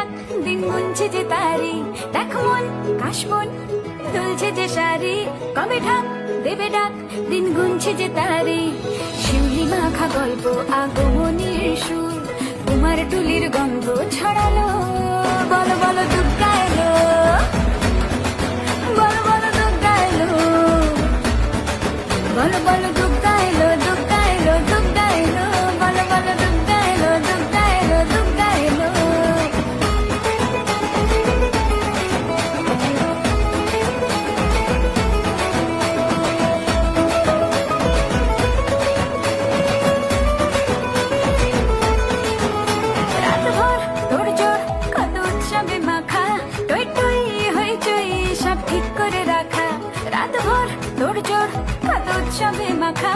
ডাক দিন গুনছে যে তারি, দেখ মন কাশবন দুলছে যে শাড়ি, কবে ঢাক দেবে ডাক দিন গুনছে যে তারি। শিউলি মাখা গল্প আগমনীর সুর, তোমার টুলির গন্ধ ছড়ালো, বলো বলো দুর্গা এলো, বলো বলো দুর্গা এলো, বলো বলো দুর্গা এলো, দুর্গা এলো, দুর্গা এলো, বলো বলো দুর্গা এলো, দুর্গা এলো, দুর্গা এলো। রাতভর তোড়জোড় কত উৎসবে মাখা, টই টই হইচই সব ঠিক করে রাখা। রাতভর তোড়জোড় কত উৎসবে মাখা,